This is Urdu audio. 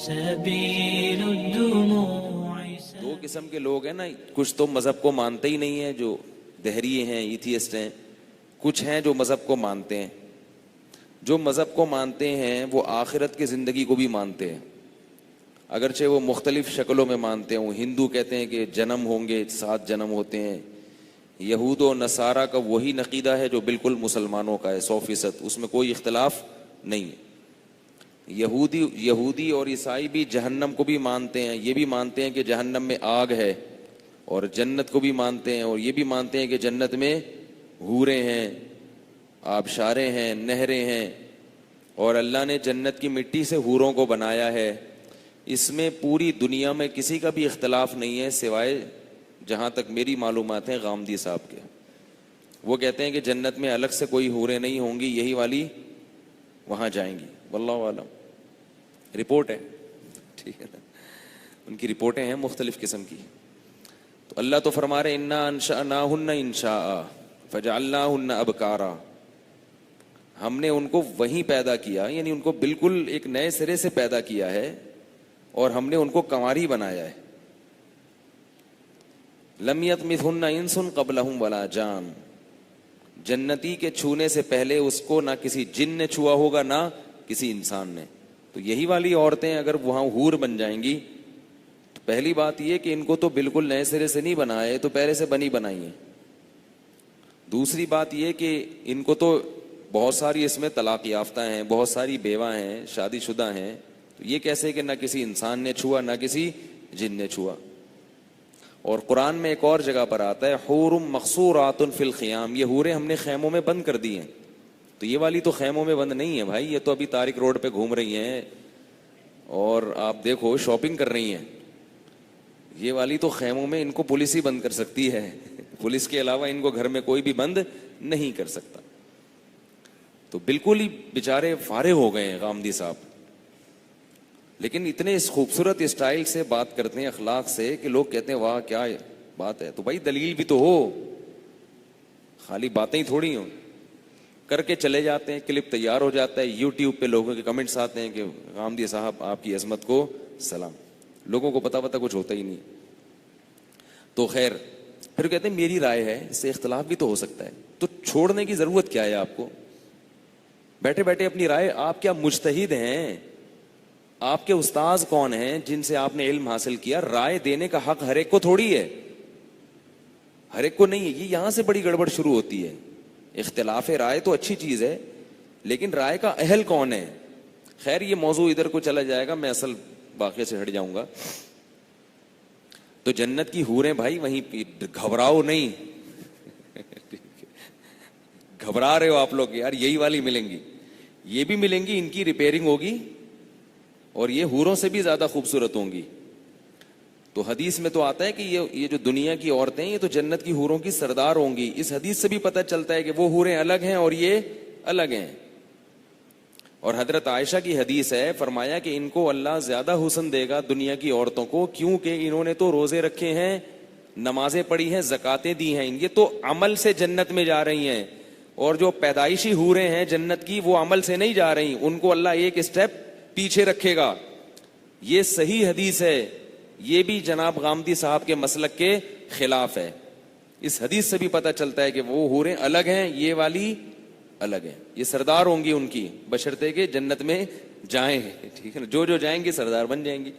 سبيل الدموع دو قسم کے لوگ ہیں نا، کچھ تو مذہب کو مانتے ہی نہیں ہیں، جو دہریے ہیں، ایتھیسٹ ہیں، کچھ ہیں جو مذہب کو مانتے ہیں۔ جو مذہب کو مانتے ہیں وہ آخرت کی زندگی کو بھی مانتے ہیں، اگرچہ وہ مختلف شکلوں میں مانتے ہوں۔ ہندو کہتے ہیں کہ جنم ہوں گے، 7 جنم ہوتے ہیں۔ یہود و نصارہ کا وہی عقیدہ ہے جو بالکل مسلمانوں کا ہے 100%، اس میں کوئی اختلاف نہیں ہے۔ یہودی اور عیسائی بھی جہنم کو بھی مانتے ہیں، یہ بھی مانتے ہیں کہ جہنم میں آگ ہے، اور جنت کو بھی مانتے ہیں، اور یہ بھی مانتے ہیں کہ جنت میں حوریں ہیں، آبشاریں ہیں، نہریں ہیں، اور اللہ نے جنت کی مٹی سے حوروں کو بنایا ہے۔ اس میں پوری دنیا میں کسی کا بھی اختلاف نہیں ہے سوائے جہاں تک میری معلومات ہیں غامدی صاحب کے۔ وہ کہتے ہیں کہ جنت میں الگ سے کوئی حوریں نہیں ہوں گی، یہی والی وہاں جائیں گی، واللہ عالم۔ رپورٹ ہے، ٹھیک ہے نا، ان کی رپورٹیں ہیں مختلف قسم کی۔ تو اللہ تو فرما رہے انا انشأناہن انشاء فجعلناہن ابکارا، ہم نے ان کو وہیں پیدا کیا، یعنی ان کو بالکل ایک نئے سرے سے پیدا کیا ہے، اور ہم نے ان کو کنواری بنایا ہے۔ لم یطمثہن انس قبلہم ولا جان، جنتی کے چھونے سے پہلے اس کو نہ کسی جن نے چھوا ہوگا نہ کسی انسان نے۔ تو یہی والی عورتیں اگر وہاں حور بن جائیں گی تو پہلی بات یہ کہ ان کو تو بالکل نئے سرے سے نہیں بنایا ہے، تو پہلے سے بنی بنائی ہیں۔ دوسری بات یہ کہ ان کو تو بہت ساری اس میں طلاق یافتہ ہیں، بہت ساری بیوہ ہیں، شادی شدہ ہیں، تو یہ کیسے کہ نہ کسی انسان نے چھوا نہ کسی جن نے چھوا۔ اور قرآن میں ایک اور جگہ پر آتا ہے حور مقصورات فی الخیام، یہ حوریں ہم نے خیموں میں بند کر دی ہیں۔ تو یہ والی تو خیموں میں بند نہیں ہے بھائی، یہ تو ابھی طارق روڈ پہ گھوم رہی ہیں، اور آپ دیکھو شاپنگ کر رہی ہیں۔ یہ والی تو خیموں میں ان کو پولیس ہی بند کر سکتی ہے، پولیس کے علاوہ ان کو گھر میں کوئی بھی بند نہیں کر سکتا۔ تو بالکل ہی بیچارے فارغ ہو گئے ہیں غامدی صاحب، لیکن اتنے اس خوبصورت اسٹائل سے بات کرتے ہیں، اخلاق سے، کہ لوگ کہتے ہیں واہ کیا بات ہے۔ تو بھائی دلیل بھی تو ہو، خالی باتیں ہی تھوڑی ہوں، کر کے چلے جاتے ہیں، کلپ تیار ہو جاتا ہے، یوٹیوب پہ لوگوں کے کمنٹس آتے ہیں کہ غامدی صاحب آپ کی عظمت کو سلام۔ لوگوں کو پتہ کچھ ہوتا ہی نہیں۔ تو خیر، پھر کہتے ہیں میری رائے ہے، اس سے اختلاف بھی تو ہو سکتا ہے، تو چھوڑنے کی ضرورت کیا ہے آپ کو؟ بیٹھے بیٹھے اپنی رائے، آپ کیا مجتہد ہیں؟ آپ کے استاذ کون ہیں جن سے آپ نے علم حاصل کیا؟ رائے دینے کا حق ہر ایک کو تھوڑی ہے، ہر ایک کو نہیں ہے۔ یہ یہاں سے بڑی گڑبڑ شروع ہوتی ہے۔ اختلاف رائے تو اچھی چیز ہے، لیکن رائے کا اہل کون ہے؟ خیر یہ موضوع ادھر کو چلا جائے گا، میں اصل واقعے سے ہٹ جاؤں گا۔ تو جنت کی حوریں بھائی وہیں، گھبراؤ نہیں، گھبرا رہے ہو آپ لوگ یار، یہی والی ملیں گی، یہ بھی ملیں گی، ان کی ریپیئرنگ ہوگی، اور یہ حوروں سے بھی زیادہ خوبصورت ہوں گی۔ تو حدیث میں تو آتا ہے کہ یہ جو دنیا کی عورتیں یہ تو جنت کی حوروں کی سردار ہوں گی۔ اس حدیث سے بھی پتہ چلتا ہے کہ وہ حوریں الگ ہیں اور یہ الگ ہیں۔ اور حضرت عائشہ کی حدیث ہے، فرمایا کہ ان کو اللہ زیادہ حسن دے گا دنیا کی عورتوں کو، کیونکہ انہوں نے تو روزے رکھے ہیں، نمازیں پڑھی ہیں، زکاتیں دی ہیں، یہ تو عمل سے جنت میں جا رہی ہیں۔ اور جو پیدائشی حوریں ہیں جنت کی، وہ عمل سے نہیں جا رہی، ان کو اللہ ایک اسٹیپ پیچھے رکھے گا۔ یہ صحیح حدیث ہے، یہ بھی جناب غامدی صاحب کے مسلک کے خلاف ہے۔ اس حدیث سے بھی پتہ چلتا ہے کہ وہ حوریں الگ ہیں، یہ والی الگ ہیں، یہ سردار ہوں گی ان کی، بشرطے کہ جنت میں جائیں، ٹھیک ہے نا، جو جائیں گی سردار بن جائیں گی۔